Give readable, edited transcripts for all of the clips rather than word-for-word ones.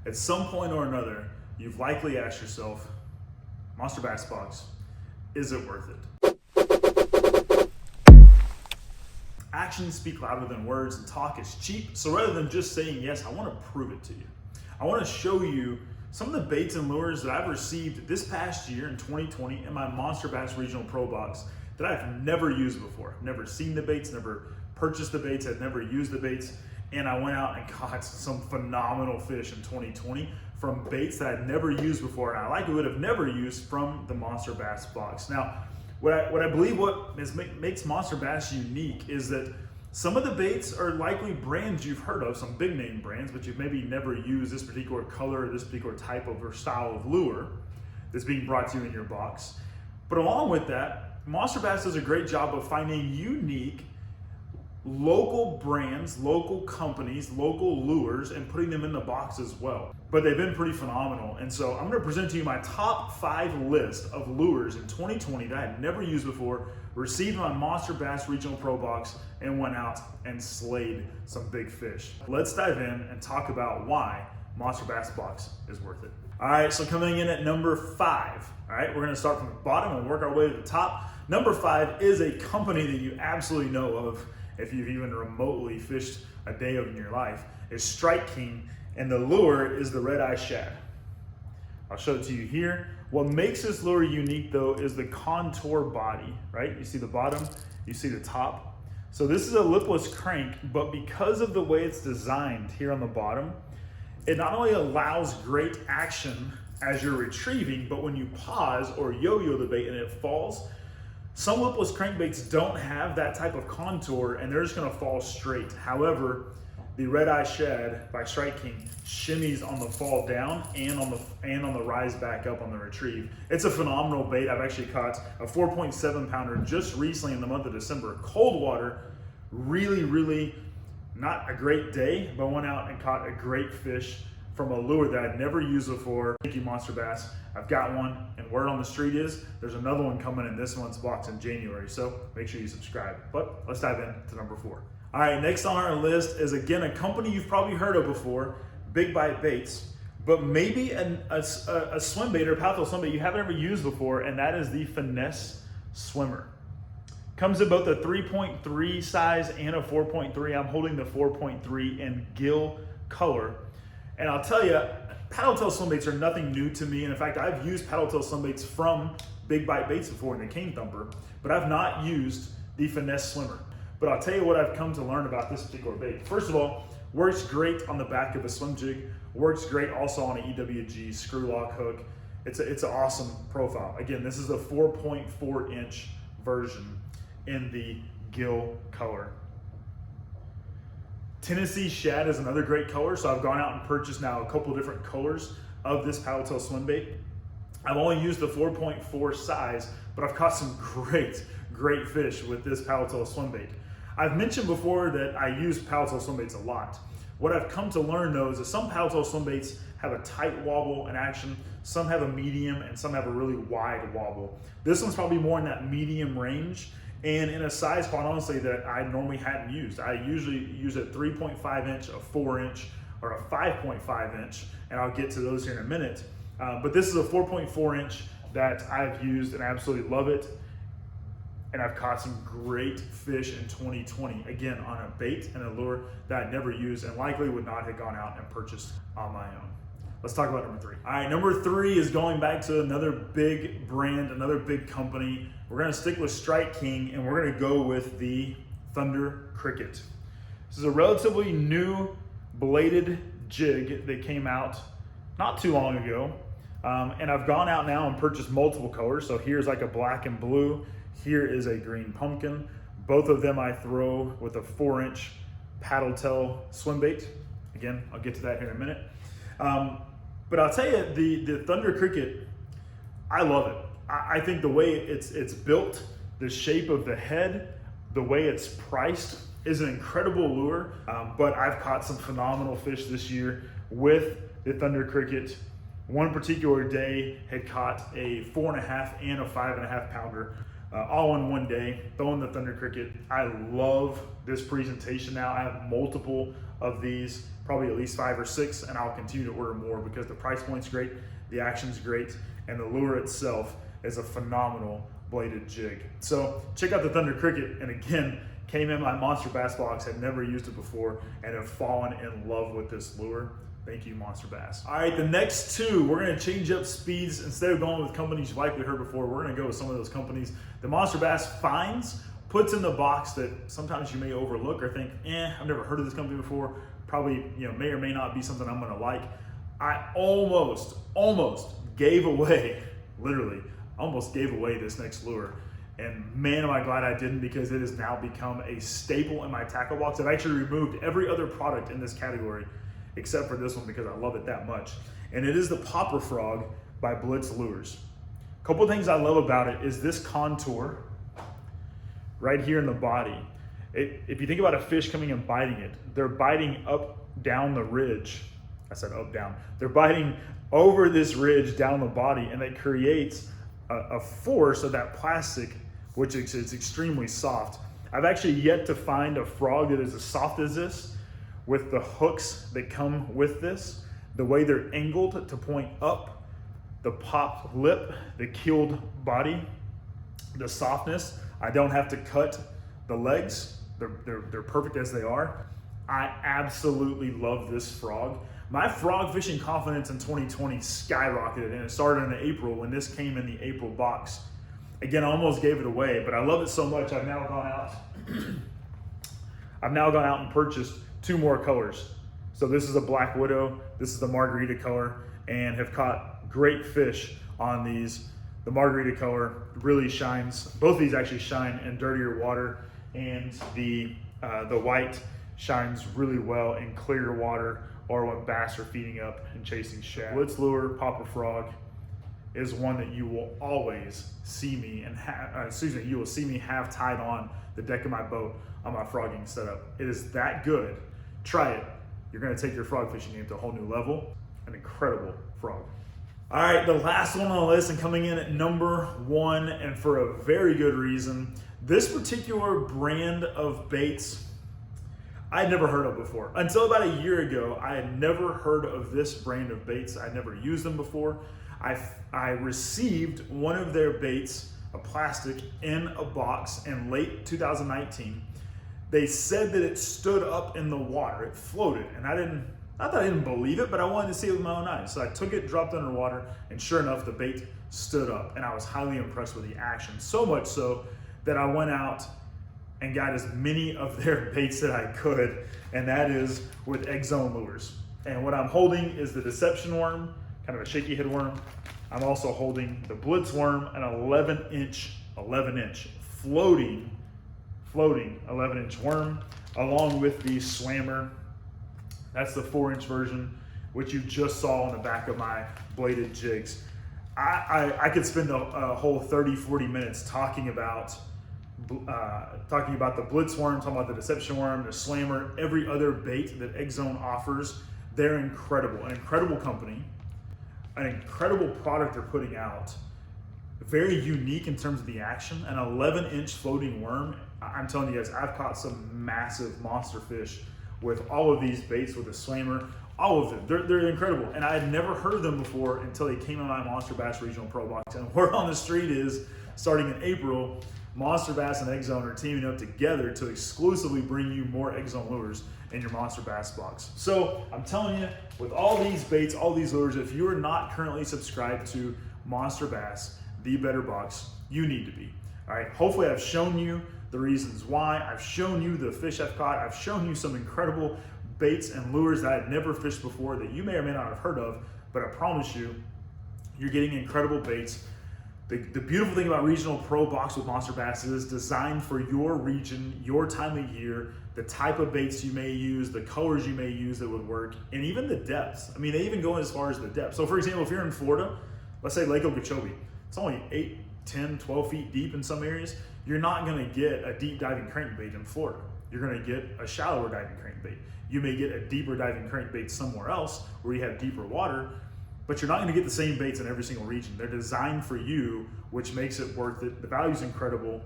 At some point or another, you've likely asked yourself, Monster Bass Box, is it worth it? Actions speak louder than words, and talk is cheap. So rather than just saying yes, I want to prove it to you. I want to show you some of the baits and lures that I've received this past year in 2020 in my Monster Bass Regional Pro Box that I've never used before. Never seen the baits, never purchased the baits, I'd never used the baits. And I went out and caught some phenomenal fish in 2020 from baits that I'd never used before, and I likely would have never used from the Monster Bass Box. Now, what I believe makes Monster Bass unique is that some of the baits are likely brands you've heard of, some big name brands, but you've maybe never used this particular color or this particular type of or style of lure that's being brought to you in your box. But along with that, Monster Bass does a great job of finding unique local brands, local companies, local lures, and putting them in the box as well. But they've been pretty phenomenal. And so I'm gonna present to you my top 5 list of lures in 2020 that I had never used before, received my Monster Bass Regional Pro Box, and went out and slayed some big fish. Let's dive in and talk about why Monster Bass Box is worth it. All right, so coming in at number 5, all right, we're gonna start from the bottom and work our way to the top. Number 5 is a company that you absolutely know of if you've even remotely fished a day in your life, is Strike King, and the lure is the red eye shad. I'll show it to you here. What makes this lure unique though is the contour body, right? You see the bottom, you see the top. So this is a lipless crank, but because of the way it's designed here on the bottom, it not only allows great action as you're retrieving, but when you pause or yo-yo the bait and it falls, some lipless crankbaits don't have that type of contour and they're just gonna fall straight. However, the red eye shad by Strike King shimmies on the fall down and on the rise back up on the retrieve. It's a phenomenal bait. I've actually caught a 4.7 pounder just recently in the month of December. Cold water, really not a great day, but went out and caught a great fish from a lure that I'd never used before. Thank you, Monster Bass. I've got one, and word on the street is there's another one coming in this month's box in January, so make sure you subscribe. But let's dive into number 4. All right, next on our list is again a company you've probably heard of before, Big Bite Baits, but maybe a swim bait or a paddle swim bait you haven't ever used before, and that is the Finesse Swimmer. Comes in both a 3.3 size and a 4.3. I'm holding the 4.3 in gill color. And I'll tell you, paddle tail swim baits are nothing new to me. And in fact, I've used paddle tail swim baits from Big Bite Baits before in the Cane Thumper, but I've not used the Finesse Swimmer. But I'll tell you what I've come to learn about this particular bait. First of all, works great on the back of a swim jig, works great also on an EWG screw lock hook. It's an awesome profile. Again, this is a 4.4 inch version in the gill color. Tennessee Shad is another great color, so I've gone out and purchased now a couple different colors of this paddle tail swim bait. I've only used the 4.4 size, but I've caught some great fish with this paddle tail swim bait. I've mentioned before that I use paddle tail swim baits a lot. What I've come to learn though is that some paddle tail swim baits have a tight wobble in action, some have a medium, and some have a really wide wobble. This one's probably more in that medium range, and in a size, quite honestly, that I normally hadn't used. I usually use a 3.5 inch, a 4 inch, or a 5.5 inch, and I'll get to those here in a minute. But this is a 4.4 inch that I've used and I absolutely love it. And I've caught some great fish in 2020, again, on a bait and a lure that I never used and likely would not have gone out and purchased on my own. Let's talk about number 3. All right, number 3 is going back to another big brand, another big company. We're gonna stick with Strike King and we're gonna go with the Thunder Cricket. This is a relatively new bladed jig that came out not too long ago. And I've gone out now and purchased multiple colors. So here's like a black and blue. Here is a green pumpkin. Both of them I throw with a 4 inch paddle tail swim bait. Again, I'll get to that here in a minute. But I'll tell you, the Thunder Cricket, I love it. I think the way it's built, the shape of the head, the way it's priced is an incredible lure. But I've caught some phenomenal fish this year with the Thunder Cricket. One particular day had caught a 4.5 and a 5.5 pounder all in one day, throwing the Thunder Cricket. I love this presentation now. I have multiple of these, probably at least 5 or 6, and I'll continue to order more because the price point's great, the action's great, and the lure itself is a phenomenal bladed jig. So check out the Thunder Cricket, and again, came in my Monster Bass box, had never used it before, and have fallen in love with this lure. Thank you, Monster Bass. All right, the next 2, we're gonna change up speeds. Instead of going with companies you've likely heard before, we're gonna go with some of those companies the Monster Bass finds, puts in the box that sometimes you may overlook or think, I've never heard of this company before, probably may or may not be something I'm gonna like. I almost gave away, literally, almost gave away this next lure. And man, am I glad I didn't, because it has now become a staple in my tackle box. I've actually removed every other product in this category except for this one because I love it that much. And it is the Popper Frog by Blitz Lures. A couple of things I love about it is this contour right here in the body. If you think about a fish coming and biting it, they're biting up, down the ridge. I said up, down. They're biting over this ridge down the body, and it creates a force of that plastic, which is extremely soft. I've actually yet to find a frog that is as soft as this, with the hooks that come with this, the way they're angled to point up, the popped lip, the keeled body, the softness. I don't have to cut the legs. They're perfect as they are. I absolutely love this frog. My frog fishing confidence in 2020 skyrocketed, and it started in April when this came in the April box. Again, I almost gave it away, but I love it so much I've now gone out and purchased 2 more colors. So this is a Black Widow, this is the Margarita color, and have caught great fish on these. The Margarita color really shines. Both of these actually shine in dirtier water, and the white shines really well in clear water or when bass are feeding up and chasing shad. Blitz Lure Popper Frog is one that you will always see me you will see me have tied on the deck of my boat on my frogging setup. It is that good. Try it. You're gonna take your frog fishing game to a whole new level. An incredible frog. All right, the last one on the list, and coming in at number 1, and for a very good reason. This particular brand of baits I had never heard of before. Until about a year ago, I had never heard of this brand of baits. I'd never used them before. I received one of their baits, a plastic, in a box in late 2019. They said that it stood up in the water, it floated, and I thought I didn't believe it, but I wanted to see it with my own eyes. So I took it, dropped it underwater, and sure enough, the bait stood up, and I was highly impressed with the action. So much so that I went out and got as many of their baits that I could, and that is with Eggzone lures. And what I'm holding is the Deception worm, kind of a shaky head worm. I'm also holding the Blitz worm, an 11-inch floating 11-inch worm, along with the Slammer. That's the 4-inch version, which you just saw on the back of my bladed jigs. I could spend a whole 30-40 minutes talking about the Blitz worm, talking about the Deception worm, the Slammer, every other bait that Eggzone offers. They're incredible, an incredible company, an incredible product they're putting out. Very unique in terms of the action, an 11-inch floating worm. I'm telling you guys, I've caught some massive monster fish with all of these baits, with the Slammer, all of them. They're incredible. And I had never heard of them before until they came in my Monster Bass Regional Pro Box. And word on the street is, starting in April, Monster Bass and Eggzone are teaming up together to exclusively bring you more Eggzone lures in your Monster Bass box. So I'm telling you, with all these baits, all these lures, if you are not currently subscribed to Monster Bass The Better Box, you need to be. All right, hopefully I've shown you the reasons why. I've shown you the fish I've caught. I've shown you some incredible baits and lures that I've never fished before that you may or may not have heard of, but I promise you, you're getting incredible baits. The beautiful thing about Regional Pro Box with Monster Bass is it's designed for your region, your time of year, the type of baits you may use, the colors you may use that would work, and even the depths. I mean, they even go as far as the depth. So for example, if you're in Florida, let's say Lake Okeechobee, it's only 8, 10, 12 feet deep in some areas. You're not gonna get a deep diving crankbait in Florida. You're gonna get a shallower diving crankbait. You may get a deeper diving crankbait somewhere else where you have deeper water, but you're not gonna get the same baits in every single region. They're designed for you, which makes it worth it. The value's incredible.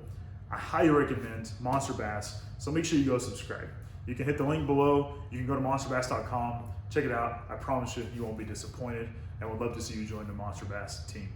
I highly recommend Monster Bass, so make sure you go subscribe. You can hit the link below. You can go to monsterbass.com, check it out. I promise you, you won't be disappointed, and would love to see you join the Monster Bass team.